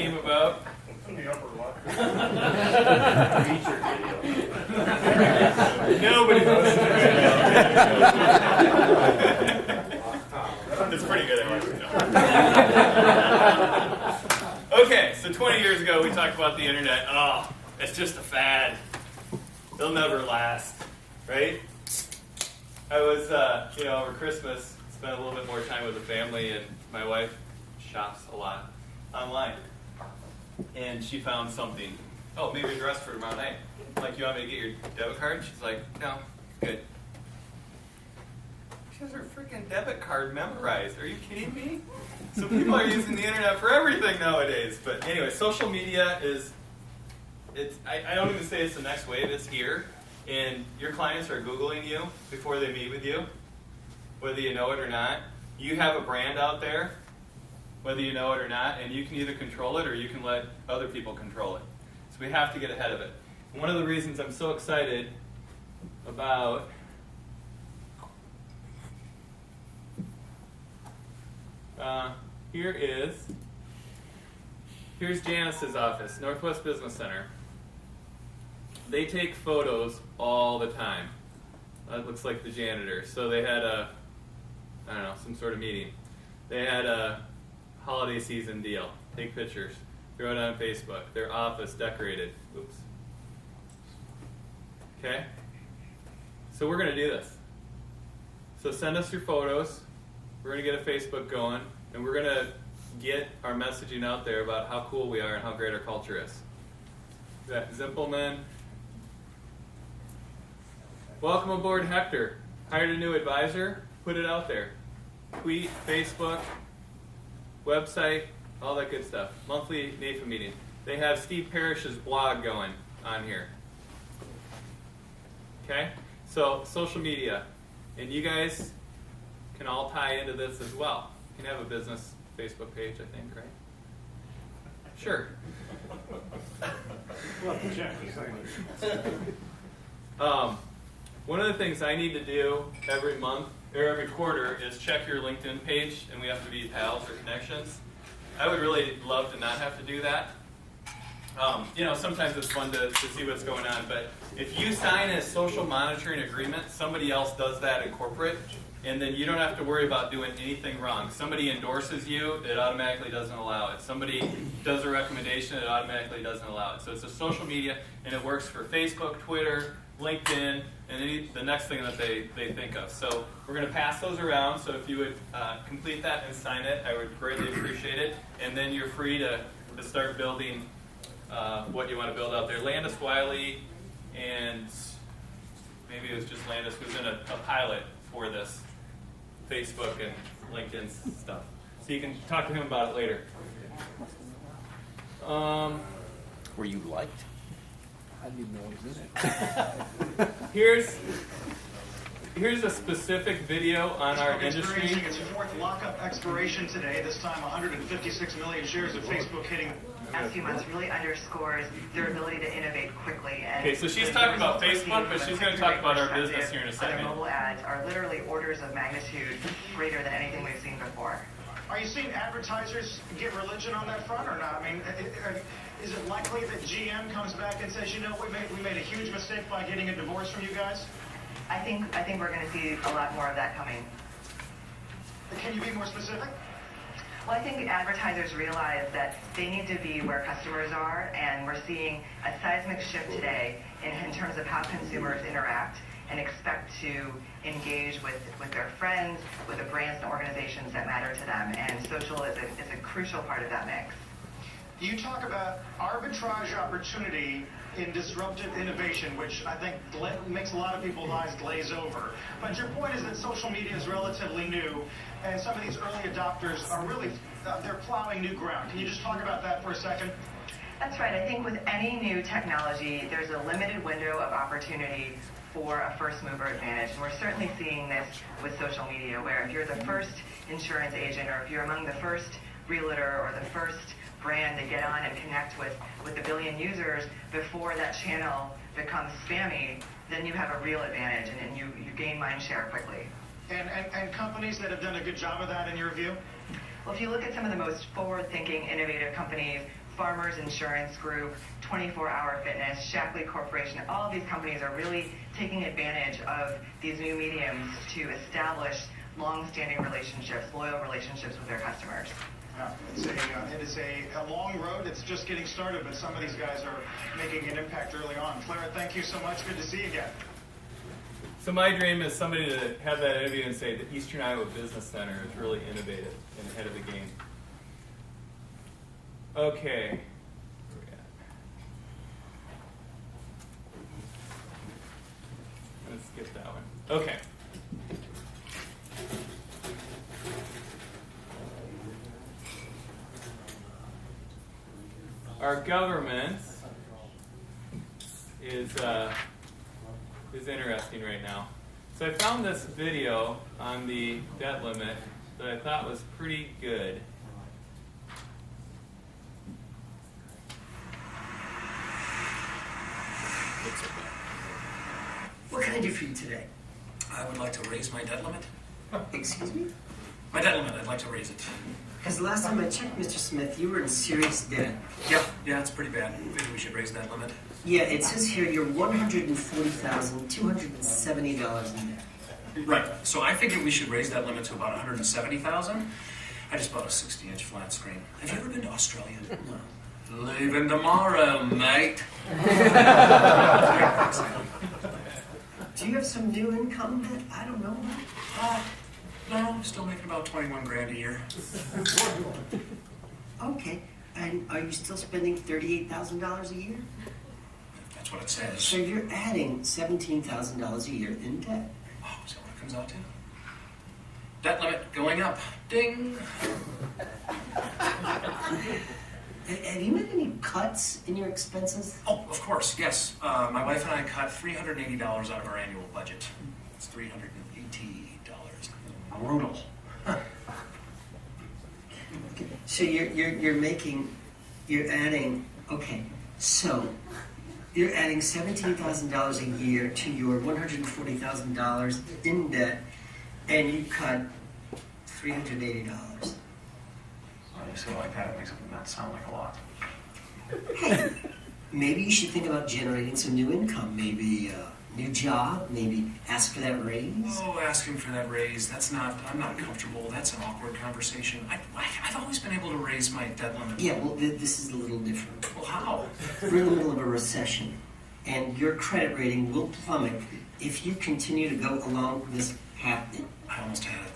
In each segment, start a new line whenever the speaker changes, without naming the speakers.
came about.
In the upper left.
Feature video.
Nobody knows. It's pretty good, actually. Okay, so 20 years ago we talked about the internet. Oh, it's just a fad. They'll never last, right? I was, over Christmas, spent a little bit more time with the family, and my wife shops a lot online. And she found something. Oh, maybe a dress for tomorrow night. Like, you want me to get your debit card? She's like, no, good. She has her freaking debit card memorized. Are you kidding me? So people are using the internet for everything nowadays. But anyway, social media is, I don't even say it's the next wave, it's here. And your clients are Googling you before they meet with you, whether you know it or not. You have a brand out there, whether you know it or not, and you can either control it or you can let other people control it. So we have to get ahead of it. One of the reasons I'm so excited about here's Janice's office, Northwest Business Center. They take photos all the time. That looks like the janitor. So they had some sort of meeting. They had a holiday season deal. Take pictures. Throw it on Facebook. Their office decorated. Oops. Okay? So we're going to do this. So send us your photos. We're going to get a Facebook going. And we're going to get our messaging out there about how cool we are and how great our culture is. That Zimpelman. Welcome aboard, Hector. Hired a new advisor. Put it out there. Tweet, Facebook, website, all that good stuff. Monthly NAFA meeting. They have Steve Parrish's blog going on here. Okay? So, social media. And you guys can all tie into this as well. You can have a business Facebook page, I think, right? Sure. One of the things I need to do every month or every quarter is check your LinkedIn page, and we have to be pals or connections. I would really love to not have to do that. Sometimes it's fun to see what's going on, but if you sign a social monitoring agreement, somebody else does that in corporate, and then you don't have to worry about doing anything wrong. Somebody endorses you, it automatically doesn't allow it. Somebody does a recommendation, it automatically doesn't allow it. So it's a social media, and it works for Facebook, Twitter, LinkedIn, and the next thing that they think of. So we're going to pass those around, so if you would complete that and sign it, I would greatly appreciate it. And then you're free to start building what you want to build out there. Landis Wiley and maybe it was just Landis was in a pilot for this Facebook and LinkedIn stuff. So you can talk to him about it later.
Were you liked?
I didn't know it was in it.
Here's a specific video on our industry.
Its fourth lockup expiration today. This time 156 million shares of Facebook hitting.
Last few months really underscores their ability to innovate quickly. And
okay, so she's talking about Facebook, but she's going to talk about our business here in a second.
Their mobile ads are literally orders of magnitude greater than anything we've seen before.
Are you seeing advertisers get religion on that front or not? I mean, is it likely that GM comes back and says, we made a huge mistake by getting a divorce from you guys?
I think we're going to see a lot more of that coming.
Can you be more specific?
Well, I think advertisers realize that they need to be where customers are, and we're seeing a seismic shift today in terms of how consumers interact and expect to engage with their friends, with the brands and organizations that matter to them, and social is a crucial part of that mix.
You talk about arbitrage opportunity in disruptive innovation, which I think makes a lot of people's eyes glaze over. But your point is that social media is relatively new, and some of these early adopters are really, they're plowing new ground. Can you just talk about that for a second?
That's right. I think with any new technology, there's a limited window of opportunity for a first mover advantage. And we're certainly seeing this with social media, where if you're the first insurance agent, or if you're among the first realtor or the first brand to get on and connect with a billion users before that channel becomes spammy, then you have a real advantage, and you gain mind share quickly.
And companies that have done a good job of that in your view?
Well, if you look at some of the most forward-thinking, innovative companies, Farmers Insurance Group, 24-Hour Fitness, Shackley Corporation, all of these companies are really taking advantage of these new mediums to establish long-standing relationships, loyal relationships with their customers.
Yeah, it is a long road. It's just getting started, but some of these guys are making an impact early on. Clara, thank you so much. Good to see you again.
So my dream is somebody to have that interview and say the Eastern Iowa Business Center is really innovative and ahead of the game. Okay. Where we at? Let's skip that one. Okay. Our government is interesting right now. So I found this video on the debt limit that I thought was pretty good.
What can I do for you today?
I would like to raise my debt limit.
Excuse me?
My debt limit, I'd like to raise it.
Because the last time I checked, Mr. Smith, you were in serious debt.
Yeah, it's pretty bad. Maybe we should raise that limit.
Yeah, it says here you're $140,270 in debt.
Right. So I figured we should raise that limit to about $170,000. I just bought a 60-inch flat screen. Have you ever been to Australia?
No.
Leaving tomorrow, mate.
Do you have some new income that I don't know about?
No, I'm still making about 21 grand a year.
Okay. And are you still spending $38,000 a year?
That's what it says.
So you're adding $17,000 a year in debt.
Oh, is that what it comes out to? Debt limit going up. Ding.
Have you made any cuts in your expenses?
Oh, of course, yes. My wife and I cut $380 out of our annual budget. It's $380. Brutal.
So you're adding, okay, so you're adding $17,000 a year to your $140,000 in debt, and you cut $380.
You say it like that, it makes it not sound like a lot.
Hey, maybe you should think about generating some new income, maybe a new job, maybe ask for that raise.
Oh, asking for that raise, I'm not comfortable. That's an awkward conversation. I've always been able to raise my debt limit.
Yeah, well, this is a little different.
Well, how?
We're in the middle of a recession, and your credit rating will plummet if you continue to go along this path.
I almost had it.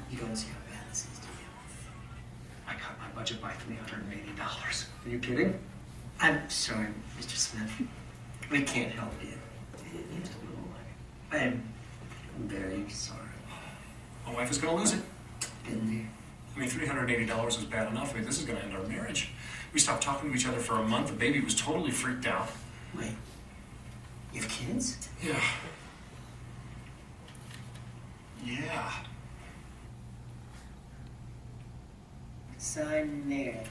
You don't see how bad this is, do you?
I cut my budget by $380.
Are you kidding? I'm sorry, Mr. Smith. We can't help you. I'm very sorry.
My wife is going to lose it.
Been there.
I mean, $380 was bad enough. I mean, this is going to end our marriage. We stopped talking to each other for a month. The baby was totally freaked out.
Wait, you have kids?
Yeah. Yeah.
Sign there.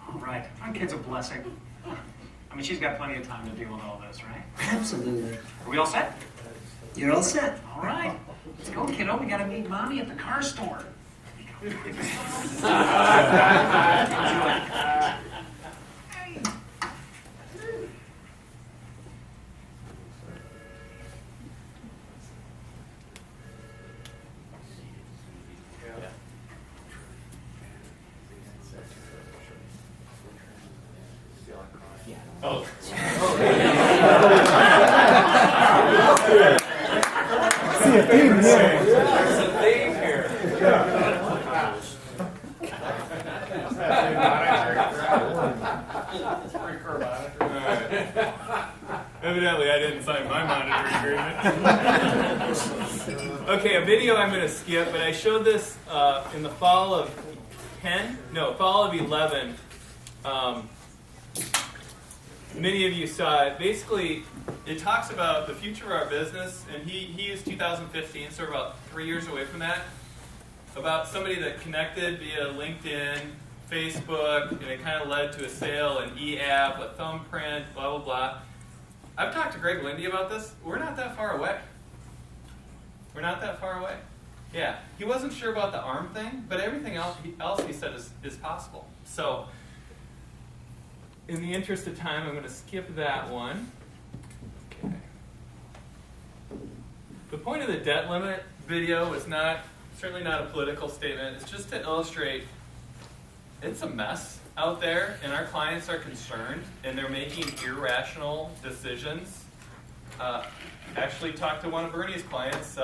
All right. My kid's a blessing. I mean, she's got plenty of time to deal with all this, right?
Absolutely.
Are we all set?
You're all set.
All right. Let's go, kiddo. We gotta meet Mommy at the car store.
Oh.
See a theme here.
There's a theme here. Alright. Evidently, I didn't sign my monitor agreement. Okay, a video I'm going to skip, but I showed this in the fall of fall of 11. Many of you saw it. Basically, it talks about the future of our business, and he is 2015, so we're about 3 years away from that. About somebody that connected via LinkedIn, Facebook, and it kind of led to a sale, an e-app, a thumbprint, blah, blah, blah. I've talked to Greg Lindy about this. We're not that far away. We're not that far away. Yeah, he wasn't sure about the arm thing, but everything else he said is possible. So, in the interest of time, I'm going to skip that one. Okay. The point of the debt limit video is certainly not a political statement. It's just to illustrate it's a mess out there, and our clients are concerned, and they're making irrational decisions. Actually talked to one of Bernie's clients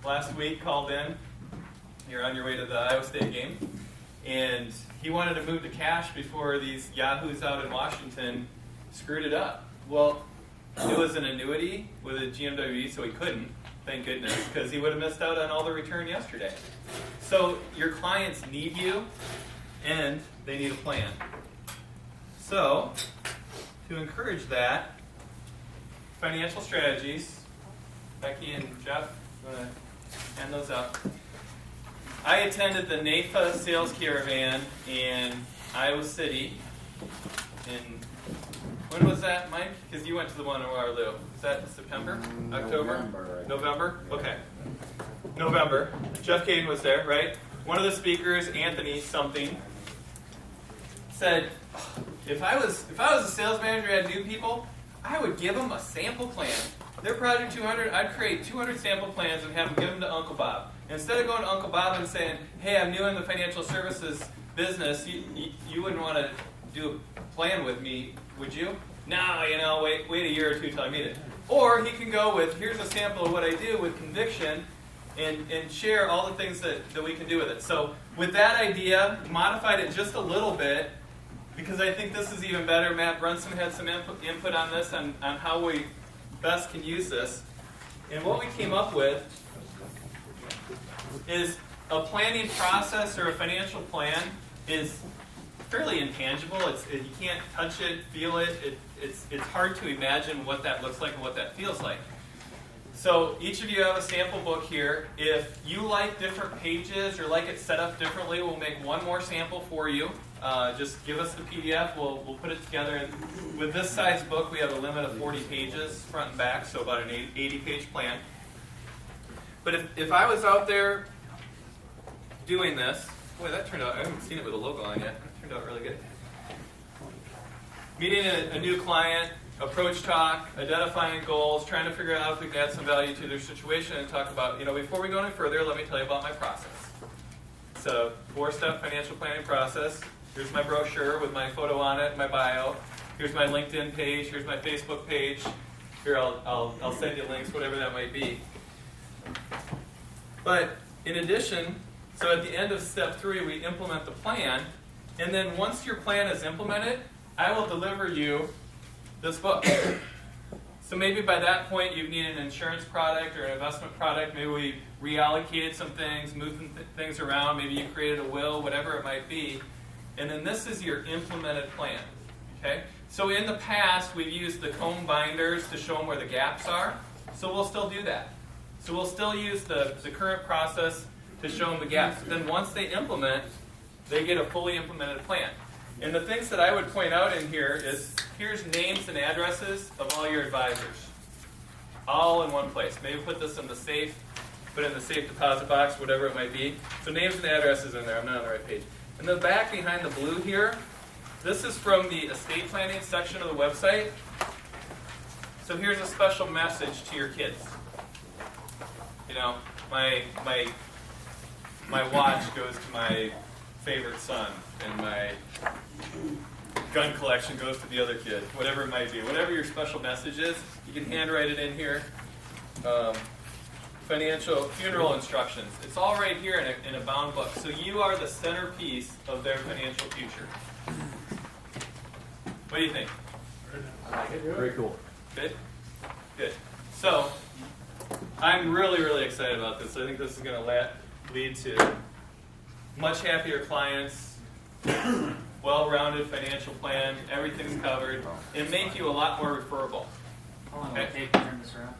last week, called in. You're on your way to the Iowa State game. And he wanted to move to cash before these yahoos out in Washington screwed it up. Well, it was an annuity with a GMWE, so he couldn't, thank goodness, because he would have missed out on all the return yesterday. So your clients need you, and they need a plan. So, to encourage that, financial strategies, Becky and Jeff, I'm going to hand those out. I attended the NAFA sales caravan in Iowa City when was that, Mike? Because you went to the one in Waterloo. Is that September? October? November? Okay. November. Jeff Caden was there, right? One of the speakers, Anthony something, said, if I was a sales manager and had new people, I would give them a sample plan. Their Project 200, I'd create 200 sample plans and have them give them to Uncle Bob. Instead of going to Uncle Bob and saying, hey, I'm new in the financial services business, you wouldn't want to do a plan with me, would you? No, wait a year or two till I meet it. Or he can go with, here's a sample of what I do with conviction and share all the things that we can do with it. So with that idea, modified it just a little bit, because I think this is even better. Matt Brunson had some input on this, on how we best can use this. And what we came up with is a planning process or a financial plan is fairly intangible. You can't touch it, feel it. It's hard to imagine what that looks like and what that feels like. So each of you have a sample book here. If you like different pages or like it set up differently, we'll make one more sample for you. Just give us the PDF. We'll put it together. And with this size book, we have a limit of 40 pages front and back, so about an 80-page plan. But if I was out there doing this, boy, that turned out, I haven't seen it with a logo on yet. That turned out really good. Meeting a new client, approach talk, identifying goals, trying to figure out how we can add some value to their situation, and talk about, before we go any further, let me tell you about my process. So, 4-step financial planning process. Here's my brochure with my photo on it, my bio. Here's my LinkedIn page. Here's my Facebook page. Here, I'll send you links, whatever that might be. But in addition, so at the end of step 3, we implement the plan. And then once your plan is implemented, I will deliver you this book. So maybe by that point you need an insurance product or an investment product. Maybe we reallocated some things, moved things around. Maybe you created a will, whatever it might be. And then this is your implemented plan. Okay? So in the past, we've used the comb binders to show them where the gaps are. So we'll still do that. So we'll still use the current process to show them the gaps. Then once they implement, they get a fully implemented plan. And the things that I would point out in here is, here's names and addresses of all your advisors. All in one place. Maybe put this in the safe, put it in the safe deposit box, whatever it might be. So names and addresses in there. I'm not on the right page. And the back behind the blue here, this is from the estate planning section of the website. So here's a special message to your kids. My watch goes to my favorite son, and my gun collection goes to the other kid, whatever it might be. Whatever your special message is, you can handwrite it in here. Financial funeral instructions. It's all right here in a bound book. So you are the centerpiece of their financial future. What do you think?
Very cool.
Good? Good. So, I'm really, really excited about this. I think this is going to lead to much happier clients, well-rounded financial plan, everything's covered, and make you a lot more referable.
How long will it take to turn this around,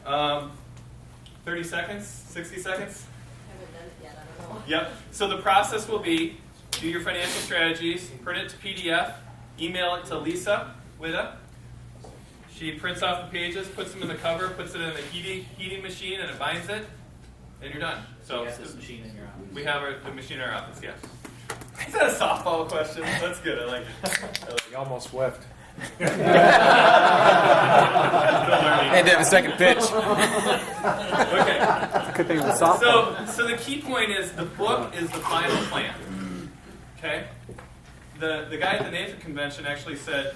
Brian?
30 seconds? 60 seconds?
Haven't done it yet, I don't know.
Yep. So the process will be, do your financial strategies, print it to PDF, email it to Lisa Witta. She prints off the pages, puts them in the cover, puts it in the heating machine, and it binds it. and you're done. So
you have this machine in your office.
we have the machine in our office, yes. Is that a softball question? That's good. I like it.
You almost whiffed.
Still learning.
And to have a second pitch.
Okay.
Good thing it was softball.
So the key point is the book is the final plan. Okay? The guy at the NAFID convention actually said,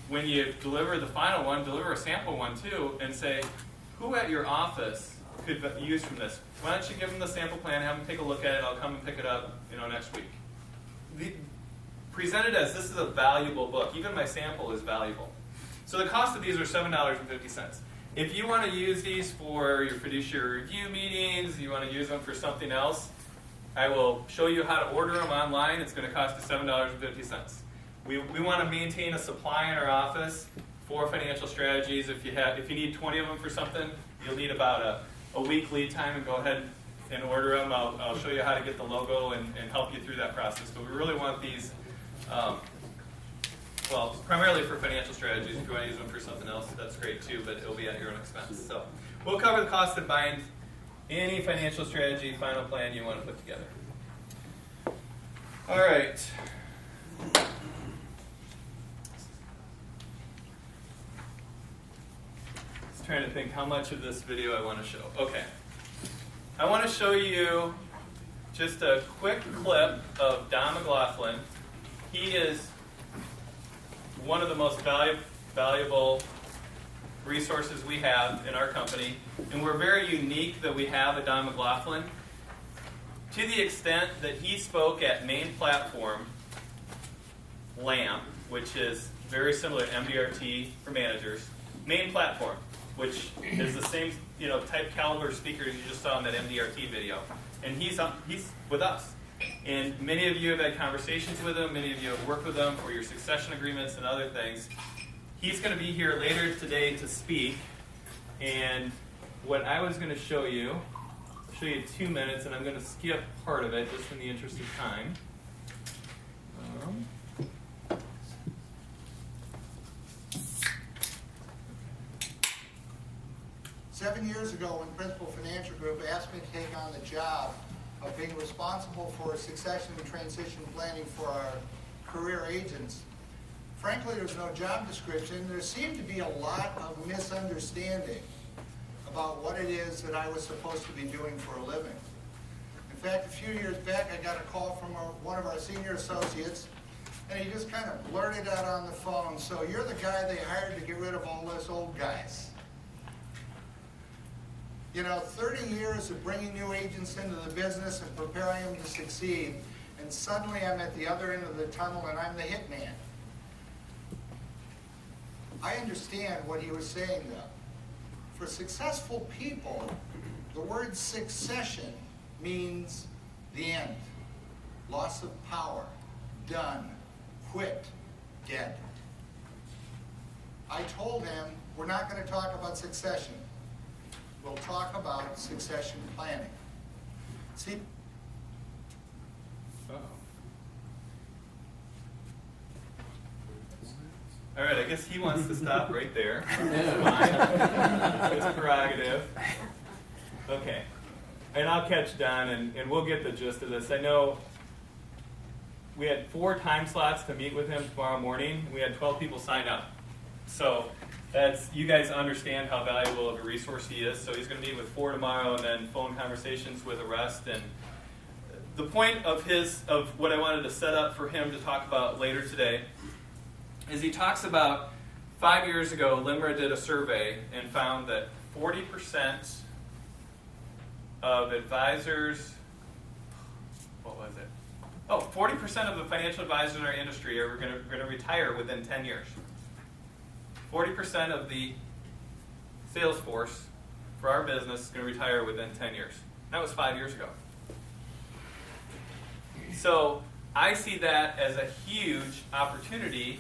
when you deliver the final one, deliver a sample one too, and say, who at your office could use from this? Why don't you give them the sample plan, have them take a look at it, I'll come and pick it up, next week. Presented as this is a valuable book. Even my sample is valuable. So the cost of these are $7.50. If you want to use these for your fiduciary review meetings, you want to use them for something else, I will show you how to order them online. It's going to cost you $7.50. We want to maintain a supply in our office for financial strategies. If you need 20 of them for something, you'll need about a week lead time, and go ahead and order them. I'll show you how to get the logo and help you through that process. But we really want these, primarily for financial strategies. If you want to use them for something else, that's great too, but it'll be at your own expense. So we'll cover the cost of buying any financial strategy, final plan you want to put together. All right. Just trying to think how much of this video I want to show. Okay. I want to show you just a quick clip of Don McLaughlin. He is one of the most valuable resources we have in our company, and we're very unique that we have a Don McLaughlin to the extent that he spoke at Main Platform LAM, which is very similar to MDRT for managers. Main Platform, which is the same type caliber speaker you just saw in that MDRT video, and he's with us. And many of you have had conversations with him. Many of you have worked with him for your succession agreements and other things. He's going to be here later today to speak. And what I was going to show you 2 minutes, and I'm going to skip part of it just in the interest of time.
7 years ago, when Principal Financial Group asked me to take on the job of being responsible for succession and transition planning for our career agents, frankly, there was no job description. There seemed to be a lot of misunderstanding about what it is that I was supposed to be doing for a living. In fact, a few years back, I got a call from one of our senior associates, and he just kind of blurted out on the phone, "So you're the guy they hired to get rid of all us old guys." 30 years of bringing new agents into the business and preparing them to succeed, and suddenly I'm at the other end of the tunnel and I'm the hit man. I understand what he was saying, though. For successful people, the word succession means the end. Loss of power, done, quit, dead. I told him, we're not going to talk about succession. We'll talk about succession planning. See?
All right, I guess he wants to stop right there. That's fine. It's prerogative. Okay. And I'll catch Don, and we'll get the gist of this. I know we had 4 time slots to meet with him tomorrow morning. We had 12 people sign up. So you guys understand how valuable of a resource he is. So he's going to meet with 4 tomorrow, and then phone conversations with the rest. And the point of what I wanted to set up for him to talk about later today is he talks about 5 years ago, LIMRA did a survey and found that 40% of advisors, 40% of the financial advisors in our industry are going to retire within 10 years. 40% of the sales force for our business is going to retire within 10 years. That was 5 years ago. So I see that as a huge opportunity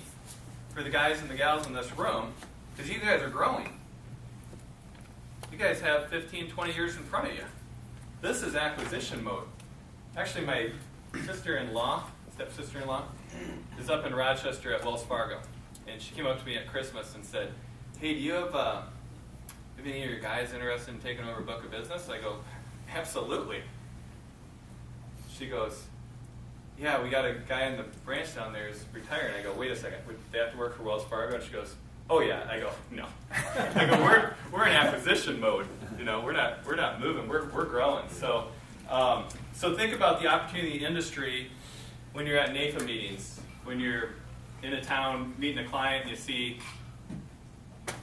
for the guys and the gals in this room, because you guys are growing. You guys have 15, 20 years in front of you. This is acquisition mode. Actually, my stepsister-in-law, is up in Rochester at Wells Fargo. And she came up to me at Christmas and said, "Hey, do you have any of your guys interested in taking over a book of business?" I go, absolutely. She goes, yeah, we got a guy in the branch down there who's retiring. I go, wait a second, would they have to work for Wells Fargo? And she goes, oh yeah. I go, no. I go, we're in acquisition mode. You know, we're not moving. We're growing. So so think about the opportunity in the industry when you're at NAFA meetings, when you're in a town meeting a client and you see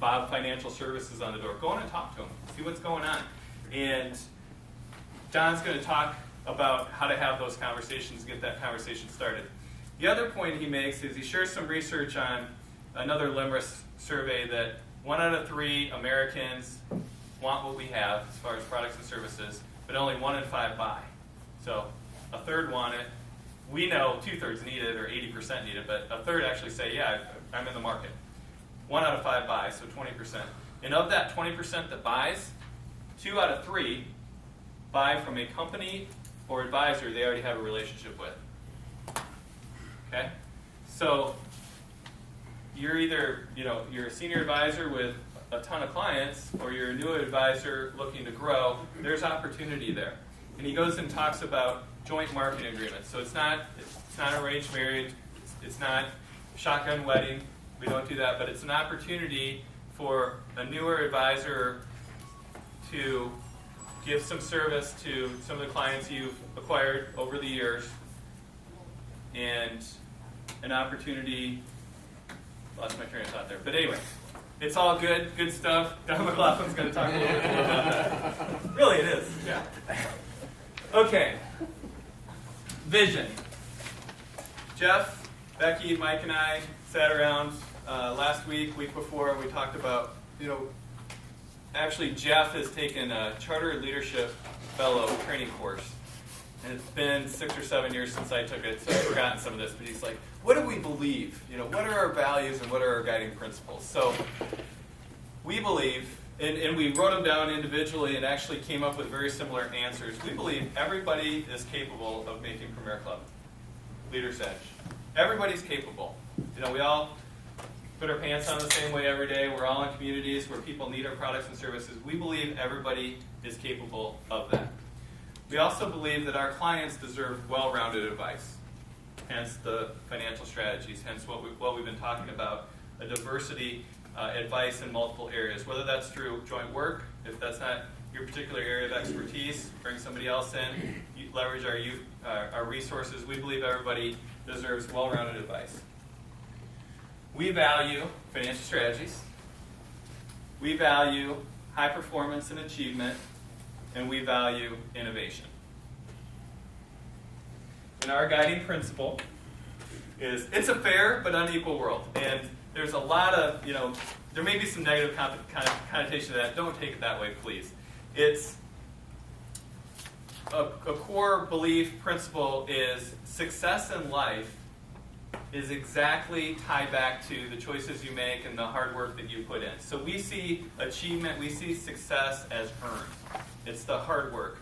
Bob Financial Services on the door. Go in and talk to him. See what's going on. And Don's going to talk about how to have those conversations, get that conversation started. The other point he makes is he shares some research on another Limerick survey that 1 out of 3 Americans want what we have as far as products and services, but only 1 in 5 buy. So a third want it. We know 2/3 need it or 80% need it, but a third actually say, yeah, I'm in the market. 1 out of 5 buy, so 20%. And of that 20% that buys, 2 out of 3 buy from a company or advisor they already have a relationship with. Okay? So you're either, you're a senior advisor with a ton of clients, or you're a new advisor looking to grow. There's opportunity there. And he goes and talks about joint marketing agreements. So it's not arranged marriage, it's not shotgun wedding. We don't do that, but it's an opportunity for a newer advisor to give some service to some of the clients you've acquired over the years, and an opportunity, lost my train of thought there, but anyway, it's all good stuff. Don McLaughlin's going to talk a little bit more about that. Really, it is, yeah. Okay, vision. Jeff, Becky, Mike, and I sat around last week before, we talked about, actually Jeff has taken a Charter Leadership Fellow training course. And it's been 6 or 7 years since I took it, so I've forgotten some of this, but he's like, what do we believe? What are our values and what are our guiding principles? So we believe, and we wrote them down individually and actually came up with very similar answers. We believe everybody is capable of making Premier Club. Leader's Edge. Everybody's capable. We all put our pants on the same way every day. We're all in communities where people need our products and services. We believe everybody is capable of that. We also believe that our clients deserve well-rounded advice, hence the financial strategies, hence what we've been talking about, a diversity advice in multiple areas, whether that's through joint work, if that's not your particular area of expertise, bring somebody else in, leverage our resources. We believe everybody deserves well-rounded advice. We value financial strategies. We value high performance and achievement, and we value innovation. And our guiding principle is it's a fair but unequal world. And there's a lot of, there may be some negative connotation to that. Don't take it that way, please. It's a core belief principle is success in life is exactly tied back to the choices you make and the hard work that you put in. So we see achievement, we see success as earned. It's the hard work.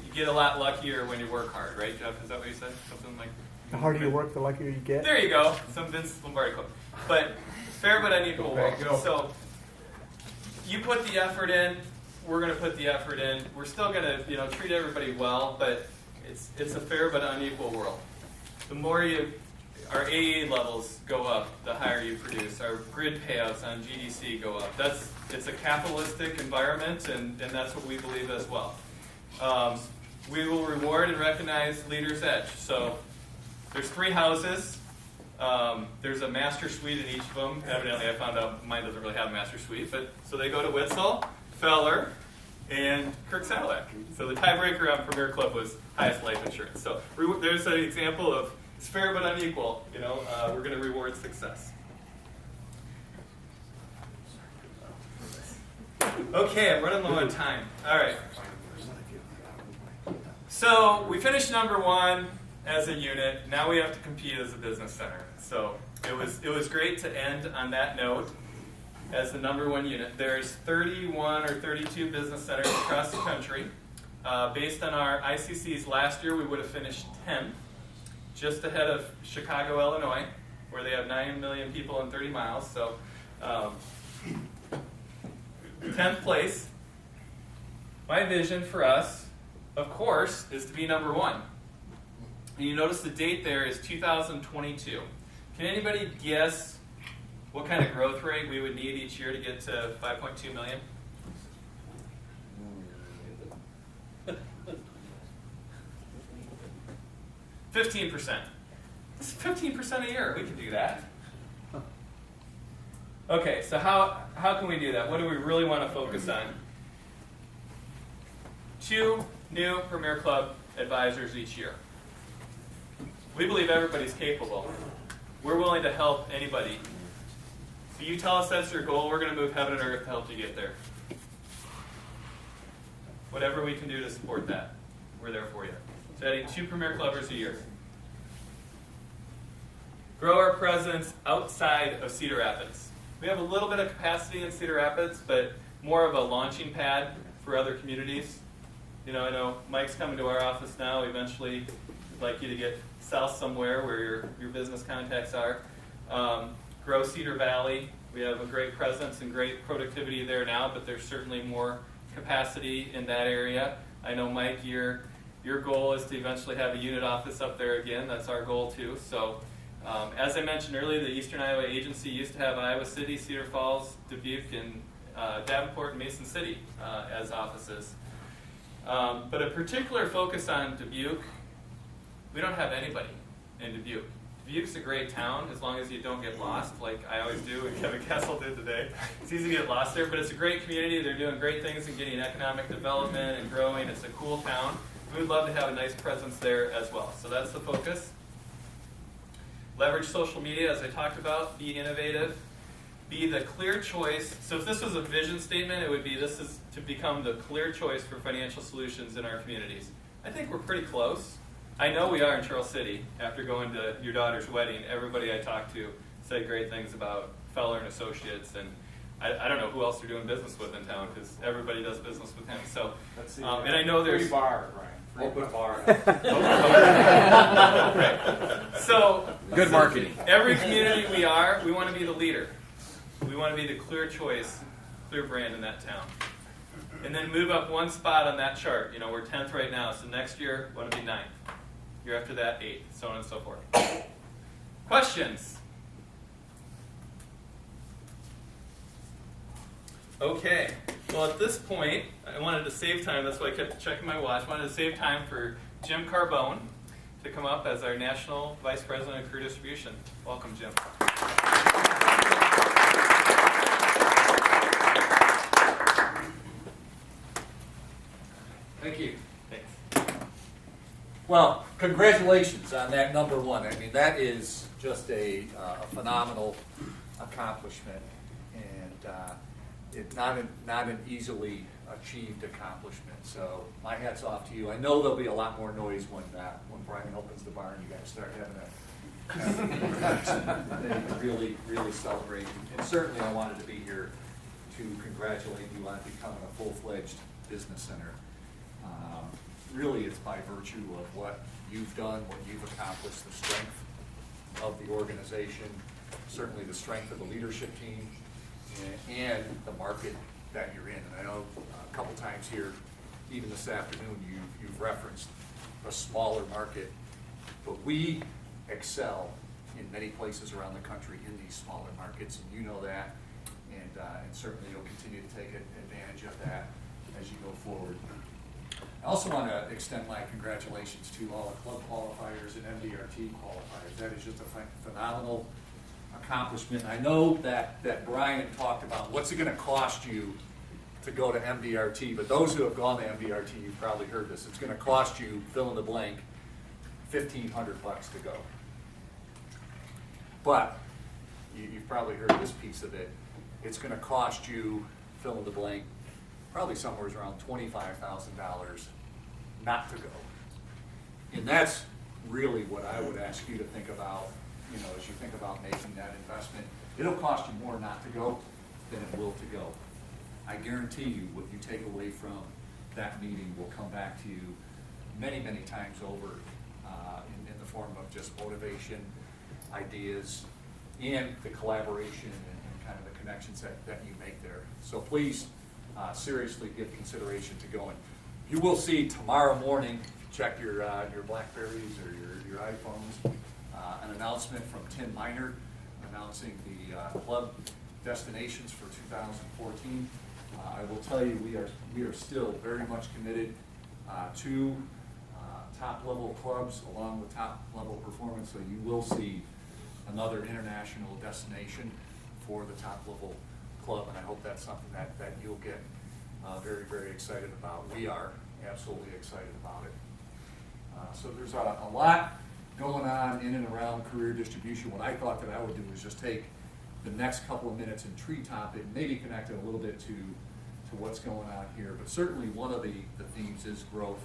You get a lot luckier when you work hard, right, Jeff? Is that what you said? Something like
The harder you work, the luckier you get.
There you go. Some Vince Lombardi quote. But fair but unequal world. So you put the effort in, we're going to put the effort in. We're still going to, treat everybody well, but it's a fair but unequal world. The more our AE levels go up, the higher you produce. Our grid payouts on GDC go up. It's a capitalistic environment, and that's what we believe as well. We will reward and recognize Leader's Edge. So there's 3 houses. There's a master suite in each of them. Evidently, I found out mine doesn't really have a master suite, but so they go to Witzel, Feller, and Kirk Sadowak. So the tiebreaker on Premier Club was highest life insurance. So there's an example of it's fair but unequal. We're going to reward success. Okay, I'm running low on time. All right. So we finished number 1 as a unit. Now we have to compete as a business center. So it was great to end on that note as the number 1 unit. There's 31 or 32 business centers across the country. Based on our ICCs last year, we would have finished 10th, just ahead of Chicago, Illinois, where they have 9 million people in 30 miles. So 10th place. My vision for us of course, is to be number one. And you notice the date there is 2022. Can anybody guess what kind of growth rate we would need each year to get to 5.2 million? 15%. This is 15% a year. We can do that. Okay, so how can we do that? What do we really want to focus on? 2 new Premier Club advisors each year. We believe everybody's capable. We're willing to help anybody. If you tell us that's your goal, we're going to move heaven and earth to help you get there. Whatever we can do to support that, we're there for you. So adding 2 Premier Clubbers a year. Grow our presence outside of Cedar Rapids. We have a little bit of capacity in Cedar Rapids, but more of a launching pad for other communities. I know Mike's coming to our office now. Eventually, we'd like you to get south somewhere where your business contacts are. Grow Cedar Valley. We have a great presence and great productivity there now, but there's certainly more capacity in that area. I know, Mike, your goal is to eventually have a unit office up there again. That's our goal too. So, as I mentioned earlier, the Eastern Iowa Agency used to have Iowa City, Cedar Falls, Dubuque, and Davenport and Mason City as offices. But a particular focus on Dubuque, we don't have anybody in Dubuque. Dubuque's a great town as long as you don't get lost, like I always do and Kevin Kessel did today. It's easy to get lost there, but it's a great community. They're doing great things in getting economic development and growing. It's a cool town. We would love to have a nice presence there as well. So that's the focus. Leverage social media, as I talked about. Be innovative. Be the clear choice. So if this was a vision statement, it would be this is to become the clear choice for financial solutions in our communities. I think we're pretty close. I know we are in Charles City. After going to your daughter's wedding, everybody I talked to said great things about Feller and Associates, and I don't know who else they're doing business with in town because everybody does business with him. So, and I know there's
free bar, Brian.
Open bar.
Okay. So
Good marketing.
Every community we want to be the leader. We want to be the clear choice, clear brand in that town. And then move up one spot on that chart. We're 10th right now, so next year want to be 9th. Year after that, 8th, so on and so forth. Questions? Okay. Well, at this point, I wanted to save time. That's why I kept checking my watch. I wanted to save time for Jim Carbone to come up as our National Vice President of Career Distribution. Welcome, Jim.
Thank you.
Thanks.
Well, congratulations on that number 1. I mean, that is just a phenomenal accomplishment, and not an easily achieved accomplishment. So my hat's off to you. I know there'll be a lot more noise when Brian opens the bar and you guys start having a really, really celebrate. And certainly I wanted to be here to congratulate you on becoming a full-fledged business center. Really, it's by virtue of what you've done, what you've accomplished, the strength of the organization, certainly the strength of the leadership team, and the market that you're in. And I know a couple times here, even this afternoon, you've referenced a smaller market, but we excel in many places around the country in these smaller markets, and you know that, and certainly you'll continue to take advantage of that as you go forward. I also want to extend my congratulations to all the club qualifiers and MDRT qualifiers. That is just a phenomenal accomplishment. I know that Brian talked about what's it going to cost you to go to MDRT, but those who have gone to MDRT, you've probably heard this. It's going to cost you, fill in the blank, $1,500 to go. But you've probably heard this piece of it. It's going to cost you, fill in the blank, probably somewhere around $25,000 not to go. And that's really what I would ask you to think about, as you think about making that investment. It'll cost you more not to go than it will to go. I guarantee you what you take away from that meeting will come back to you many, many times over in the form of just motivation, ideas, and the collaboration and kind of the connections that you make there. So please seriously give consideration to going. You will see tomorrow morning, check your Blackberries or your iPhones, an announcement from Tim Miner announcing the club destinations for 2014. I will tell you, we are still very much committed to top-level clubs along with top-level performance, so you will see another international destination for the top-level club, and I hope that's something that you'll get very, very excited about. We are absolutely excited about it. So there's a lot going on in and around career distribution. What I thought that I would do is just take the next couple of minutes and treetop it, and maybe connect it a little bit to what's going on here. But certainly one of the themes is growth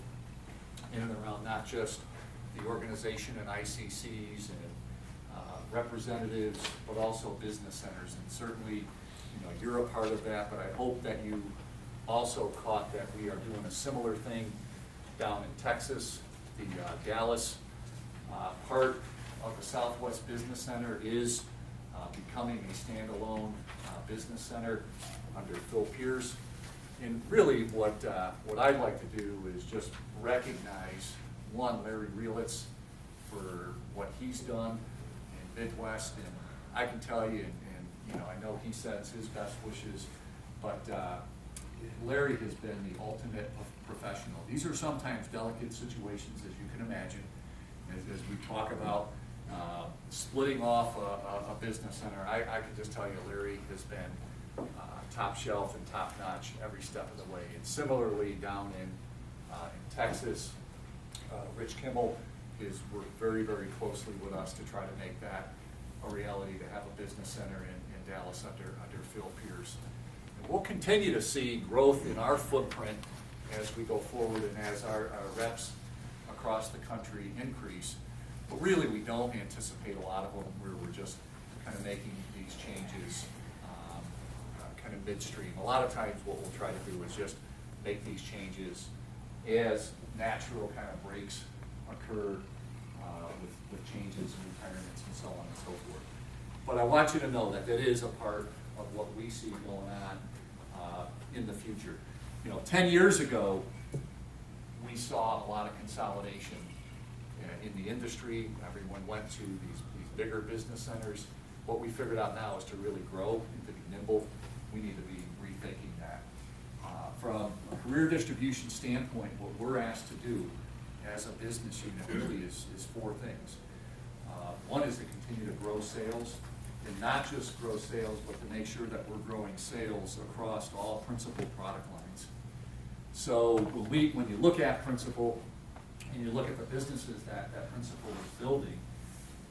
in and around not just the organization and ICCs and representatives, but also business centers. And certainly, you're a part of that, but I hope that you also caught that we are doing a similar thing down in Texas. The Dallas part of the Southwest Business Center is becoming a standalone business center under Phil Pierce. And really what I'd like to do is just recognize, one, Larry Reelitz for what he's done in Midwest. And I can tell you, and I know he sends his best wishes, but Larry has been the ultimate professional. These are sometimes delicate situations, as you can imagine, as we talk about splitting off a business center. I can just tell you Larry has been top shelf and top notch every step of the way. And similarly down in Texas, Rich Kimmel is worked very, very closely with us to try to make that a reality, to have a business center in Dallas under Phil Pierce. And we'll continue to see growth in our footprint as we go forward and as our reps across the country increase. But really, we don't anticipate a lot of them where we're just kind of making these changes kind of midstream. A lot of times what we'll try to do is just make these changes as natural kind of breaks occur with changes and retirements and so on and so forth. But I want you to know that that is a part of what we see going on in the future. 10 years ago, we saw a lot of consolidation in the industry. Everyone went to these bigger business centers. What we figured out now is to really grow and to be nimble. We need to be rethinking that. From a career distribution standpoint, what we're asked to do as a business unit really is four things. One is to continue to grow sales, and not just grow sales, but to make sure that we're growing sales across all principal product lines. So when you look at Principal, and you look at the businesses that Principal is building,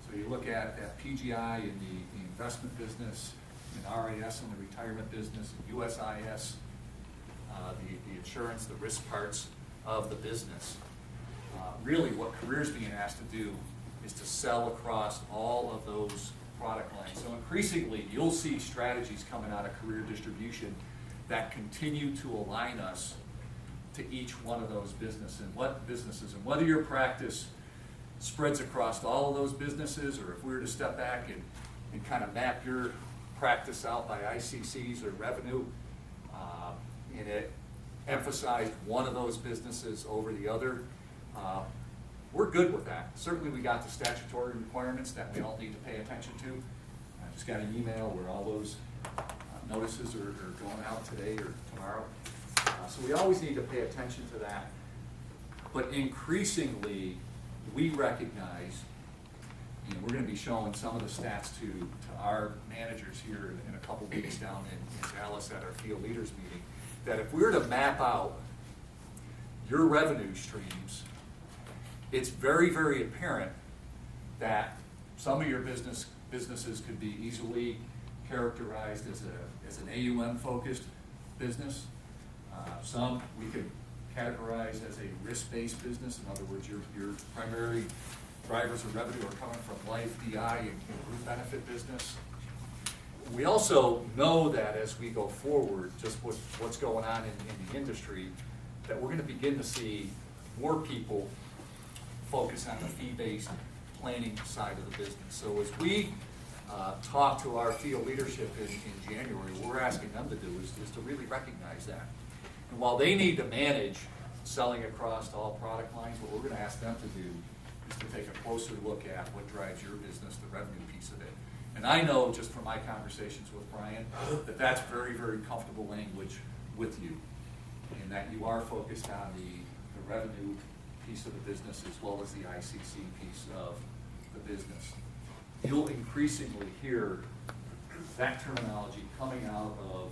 so you look at PGI in the investment business, in RIS in the retirement business, in USIS, the insurance, the risk parts of the business. Really what Career's being asked to do is to sell across all of those product lines. So increasingly, you'll see strategies coming out of career distribution that continue to align us to each one of those businesses, and whether your practice spreads across all of those businesses, or if we were to step back and kind of map your practice out by ICCs or revenue, and it emphasized one of those businesses over the other, we're good with that. Certainly we got the statutory requirements that we all need to pay attention to. I just got an email where all those notices are going out today or tomorrow. So we always need to pay attention to that. But increasingly, we recognize, we're going to be showing some of the stats to our managers here in a couple weeks down in Dallas at our field leaders meeting, that if we were to map out your revenue streams, it's very, very apparent that some of your businesses could be easily characterized as an AUM-focused business. Some we could categorize as a risk-based business. In other words, your primary drivers of revenue are coming from life, DI, and group benefit business. We also know that as we go forward, just with what's going on in the industry, that we're going to begin to see more people focus on the fee-based planning side of the business. So as we talk to our field leadership in January, what we're asking them to do is to really recognize that. And while they need to manage selling across all product lines. What we're gonna ask them to do is to take a closer look at what drives your business, the revenue piece of it. And I know, just from my conversations with Brian, that that's very, very comfortable language with you, and that you are focused on the revenue piece of the business as well as the ICC piece of the business. You'll increasingly hear that terminology coming out of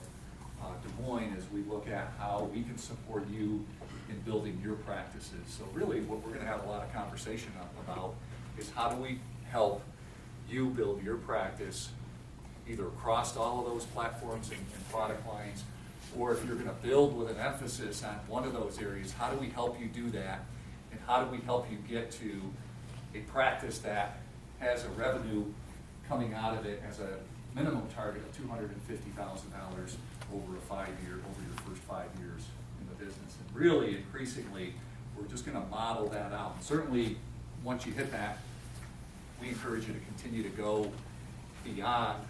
Des Moines as we look at how we can support you in building your practices. So really what we're going to have a lot of conversation about is how do we help you build your practice either across all of those platforms and product lines, or if you're going to build with an emphasis on one of those areas, how do we help you do that, and how do we help you get to a practice that has a revenue coming out of it as a minimum target of $250,000 over your first 5 years in the business. And really, increasingly, we're just going to model that out. And certainly, once you hit that, we encourage you to continue to go beyond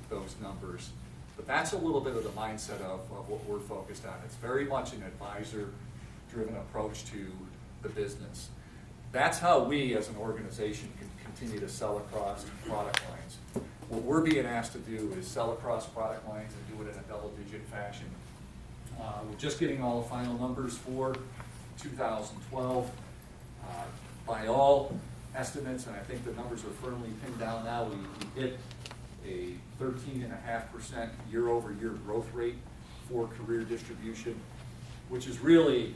those numbers. But that's a little bit of the mindset of what we're focused on. It's very much an advisor-driven approach to the business. That's how we, as an organization, can continue to sell across product lines. What we're being asked to do is sell across product lines and do it in a double-digit fashion. We're just getting all the final numbers for 2012. By all estimates, and I think the numbers are firmly pinned down now, we hit a 13.5% year-over-year growth rate for career distribution, which is really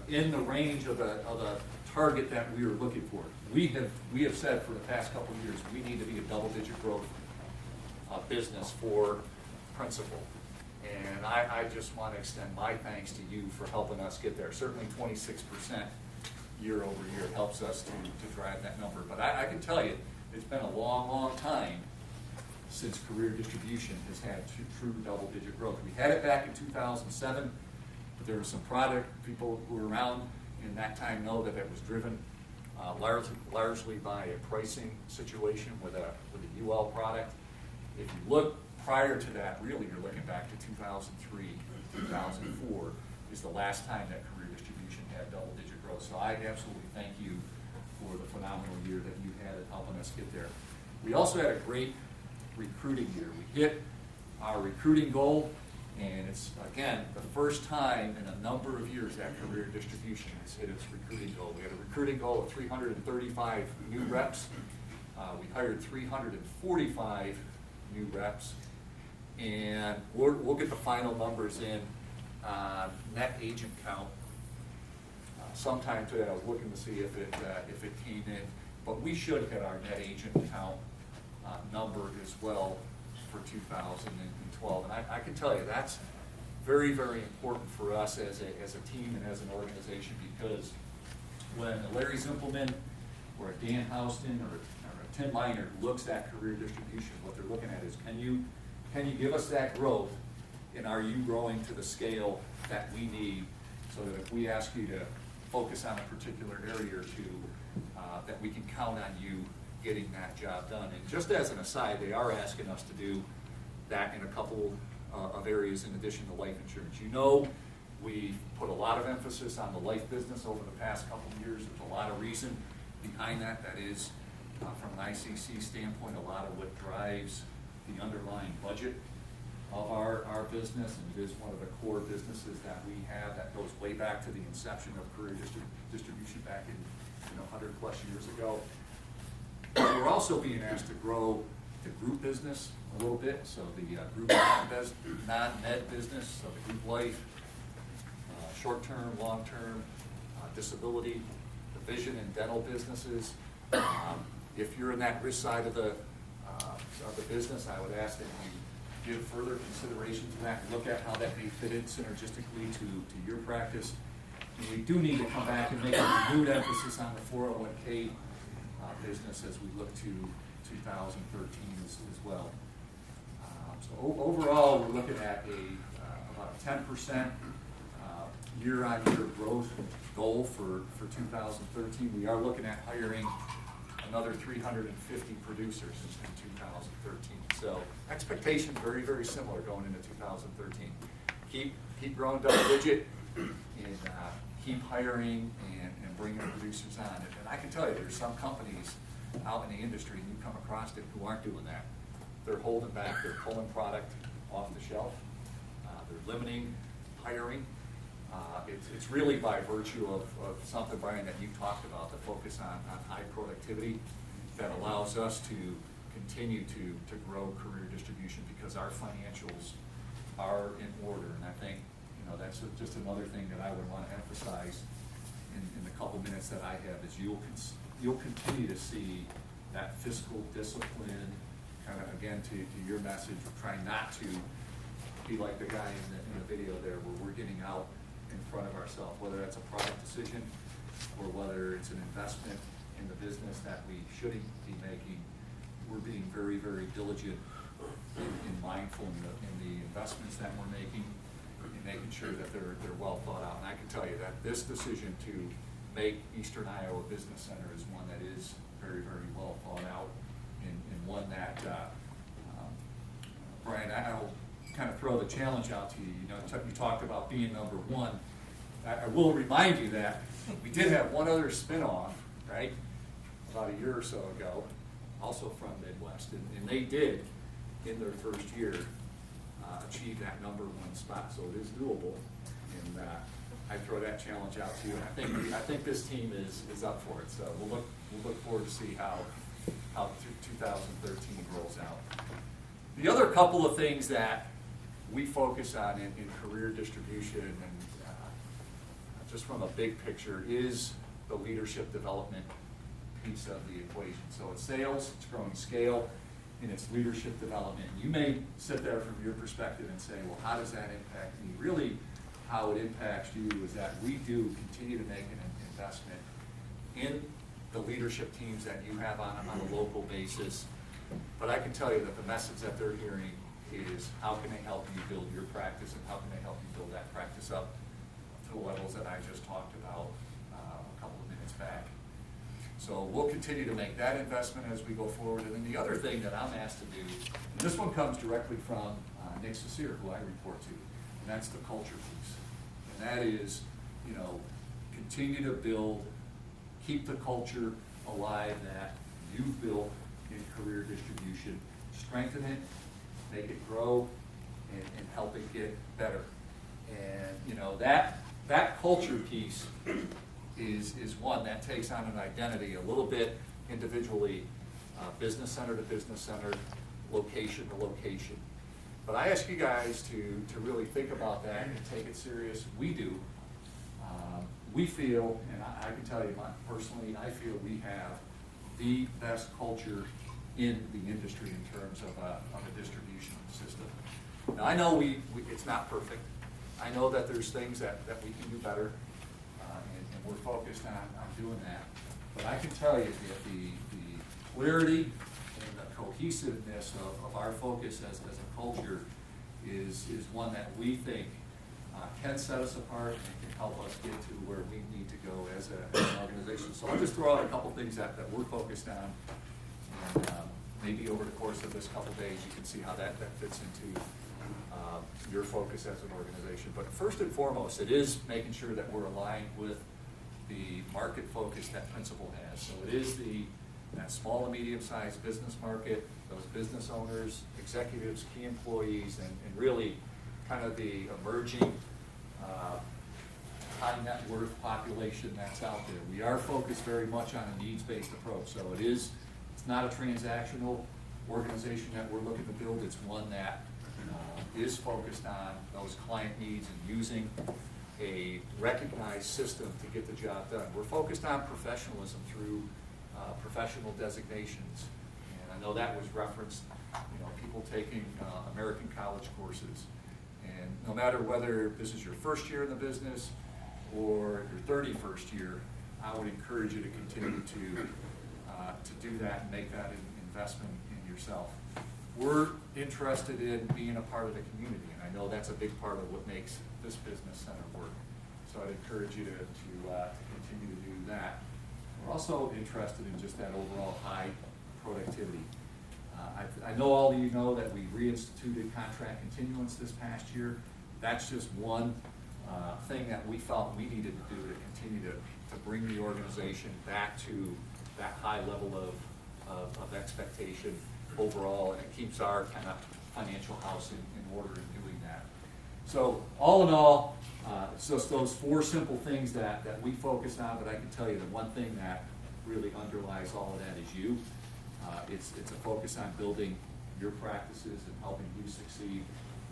in the range of the target that we were looking for. We have said for the past couple of years we need to be a double-digit growth business for Principal. And I just want to extend my thanks to you for helping us get there. Certainly 26% year over year helps us to drive that number. But I can tell you, it's been a long, long time since career distribution has had true double-digit growth. We had it back in 2007, but there were some product people who were around in that time know that it was driven largely by a pricing situation with a UL product. If you look prior to that, really you're looking back to 2003, 2004 is the last time that career distribution had double-digit growth. So I absolutely thank you for the phenomenal year that you had at helping us get there. We also had a great recruiting year. We hit our recruiting goal, and it's, again, the first time in a number of years that career distribution has hit its recruiting goal. We had a recruiting goal of 335 new reps. We hired 345 new reps, and we'll get the final numbers in net agent count sometime today. I was looking to see if it came in, but we should hit our net agent count number as well for 2012. And I can tell you that's very, very important for us as a team and as an organization, because when a Larry Zimpelman or a Dan Houston or a Tim Miner looks at career distribution, what they're looking at is, can you give us that growth, and are you growing to the scale that we need, so that if we ask you to focus on a particular area or two, that we can count on you getting that job done. And just as an aside, they are asking us to do that in a couple of areas in addition to life insurance. You know, we put a lot of emphasis on the life business over the past couple of years. There's a lot of reason behind that. That is, from an ICC standpoint, a lot of what drives the underlying budget of our business, and it is one of the core businesses that we have that goes way back to the inception of career distribution back in 100+ years ago. We're also being asked to grow the group business a little bit, so the group non-med business, so the group life, short-term, long-term, disability, the vision and dental businesses. If you're in that risk side of the business, I would ask that you give further consideration to that and look at how that may fit in synergistically to your practice. And we do need to come back and make a renewed emphasis on the 401k business as we look to 2013 as well. So overall, we're looking at about a 10% year-on-year growth goal for 2013. We are looking at hiring another 350 producers in 2013. So expectations very, very similar going into 2013. Keep growing double digit and keep hiring and bringing producers on. And I can tell you, there's some companies out in the industry, and you come across it, who aren't doing that. They're holding back, they're pulling product off the shelf, they're limiting hiring. It's really by virtue of something, Brian, that you talked about, the focus on high productivity that allows us to continue to grow career distribution because our financials are in order. And I think, that's just another thing that I would want to emphasize in the couple minutes that I have is you'll continue to see that fiscal discipline, kind of again to your message, of trying not to be like the guy in the video there where we're getting out in front of ourselves, whether that's a product decision or whether it's an investment in the business that we shouldn't be making. We're being very, very diligent and mindful in the investments that we're making, and making sure that they're well thought out. And I can tell you that this decision to make Eastern Iowa Business Center is one that is very, very well thought out, and one that, Brian, I'll kind of throw the challenge out to you. You talked about being number one. I will remind you that we did have one other spin-off, right, about a year or so ago, also from Midwest, and they did, in their first year, achieve that number one spot. So it is doable, and I throw that challenge out to you. And I think this team is up for it. So we'll look forward to see how 2013 rolls out. The other couple of things that we focus on in career distribution and just from a big picture is the leadership development piece of the equation. So it's sales, it's growing scale, and it's leadership development. You may sit there from your perspective and say, well, how does that impact me? Really, how it impacts you is that we do continue to make an investment in the leadership teams that you have on a local basis. But I can tell you that the message that they're hearing is how can they help you build your practice, and how can they help you build that practice up to the levels that I just talked about a couple of minutes back. So we'll continue to make that investment as we go forward. And then the other thing that I'm asked to do, and this one comes directly from Nick Cecere, who I report to, and that's the culture piece. And that is, continue to build, keep the culture alive that you've built in career distribution, strengthen it, make it grow, and help it get better. And that culture piece is one that takes on an identity a little bit individually, business center to business center, location to location. But I ask you guys to really think about that and take it serious. We do. We feel, and I can tell you personally, I feel we have the best culture in the industry in terms of a distribution system. Now, I know it's not perfect. I know that there's things that we can do better, and we're focused on doing that. But I can tell you that the clarity and the cohesiveness of our focus as a culture is one that we think can set us apart and can help us get to where we need to go as an organization. So I'll just throw out a couple things that we're focused on. And maybe over the course of this couple days, you can see how that fits into your focus as an organization. But first and foremost, it is making sure that we're aligned with the market focus that Principal has. So it is that small and medium-sized business market, those business owners, executives, key employees, and really kind of the emerging high net worth population that's out there. We are focused very much on a needs-based approach. So it's not a transactional organization that we're looking to build. It's one that is focused on those client needs and using a recognized system to get the job done. We're focused on professionalism through professional designations. And I know that was referenced, people taking American college courses. And no matter whether this is your first year in the business or your 31st year, I would encourage you to continue to do that and make that an investment in yourself. We're interested in being a part of the community, and I know that's a big part of what makes this business center work. So I'd encourage you to continue to do that. We're also interested in just that overall high productivity. I know all of you know that we reinstituted contract continuance this past year. That's just one thing that we felt we needed to do to continue to bring the organization back to that high level of expectation overall, and it keeps our kind of financial house in order in doing that. So all in all, it's just those four simple things that we focused on, but I can tell you the one thing that really underlies all of that is you. It's a focus on building your practices and helping you succeed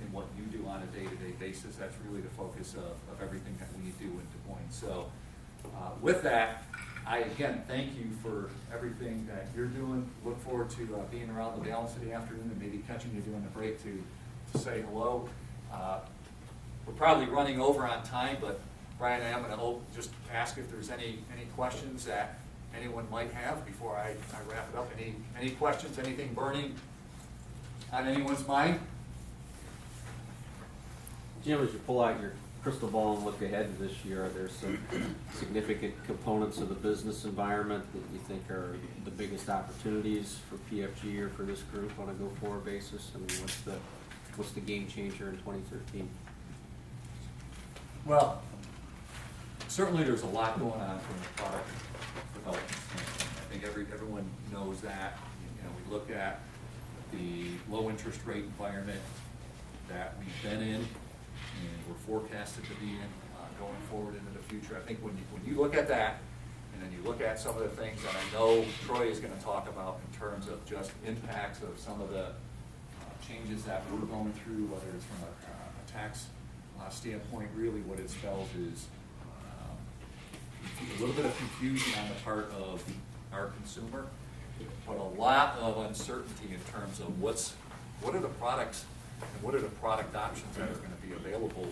in what you do on a day-to-day basis. That's really the focus of everything that we do in Des Moines. So with that, I again thank you for everything that you're doing. Look forward to being around the balance of the afternoon and maybe catching you during the break to say hello. We're probably running over on time, but Brian, I am going to just ask if there's any questions that anyone might have before I wrap it up. Any questions, anything burning on anyone's mind?
Jim, as you pull out your crystal ball and look ahead to this year, are there some significant components of the business environment that you think are the biggest opportunities for PFG or for this group on a go-forward basis? I mean, what's the game changer in 2013?
Well, certainly there's a lot going on from the product development standpoint. I think everyone knows that. You know, we look at the low interest rate environment that we've been in and we're forecasted to be in going forward into the future. I think when you look at that, and then you look at some of the things that I know Troy is going to talk about in terms of just impacts of some of the changes that we're going through, whether it's from a tax standpoint, really what it spells is a little bit of confusion on the part of our consumer, but a lot of uncertainty in terms of what are the products and what are the product options that are going to be available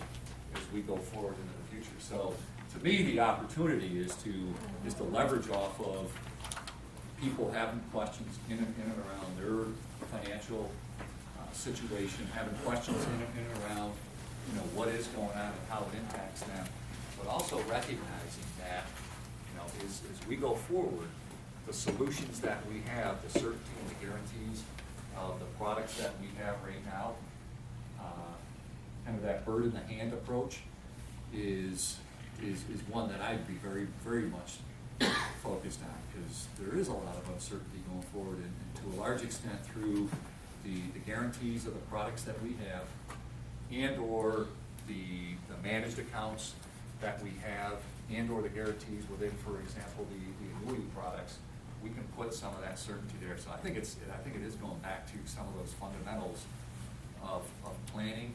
as we go forward into the future. So to me, the opportunity is to leverage off of people having questions in and around their financial situation, having questions in and around what is going on and how it impacts them, but also recognizing that as we go forward, the solutions that we have, the certainty and the guarantees of the products that we have right now, kind of that bird in the hand approach is one that I'd be very, very much focused on, because there is a lot of uncertainty going forward, and to a large extent through the guarantees of the products that we have and or the managed accounts that we have and or the guarantees within, for example, the annuity products, we can put some of that certainty there. So I think it is going back to some of those fundamentals of planning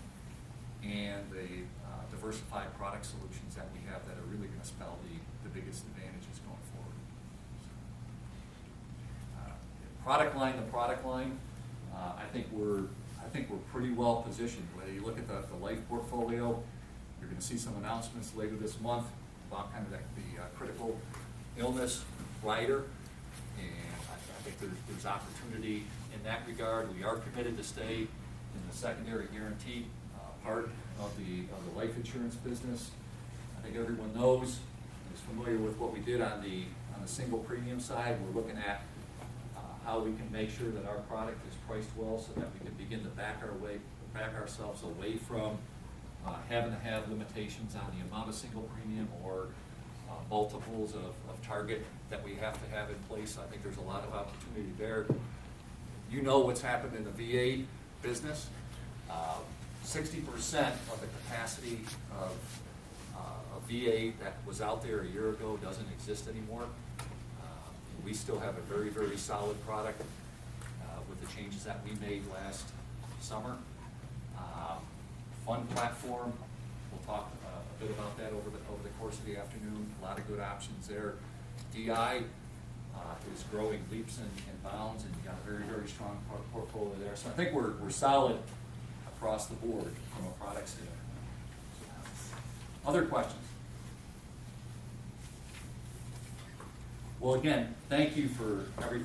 and the diversified product solutions that we have that are really going to spell the biggest advantages going forward. The product line, I think we're pretty well positioned. Whether you look at the life portfolio, you're going to see some announcements later this month about kind of the critical illness rider, and I think there's opportunity in that regard. We are committed to stay in the secondary guarantee part of the life insurance business. I think everyone knows, is familiar with what we did on the single premium side. We're looking at how we can make sure that our product is priced well so that we can begin to back ourselves away from having to have limitations on the amount of single premium or multiples of target that we have to have in place. I think there's a lot of opportunity there. You know what's happened in the VA business. 60% of the capacity of VA that was out there a year ago doesn't exist anymore. We still have a very, very solid product with the changes that we made last summer. Fund platform, we'll talk a bit about that over the course of the afternoon. A lot of good options there. DI is growing leaps and bounds, and you've got a very, very strong portfolio there. So I think we're solid across the board from a product standpoint. Other questions? Well, again, thank you for everything.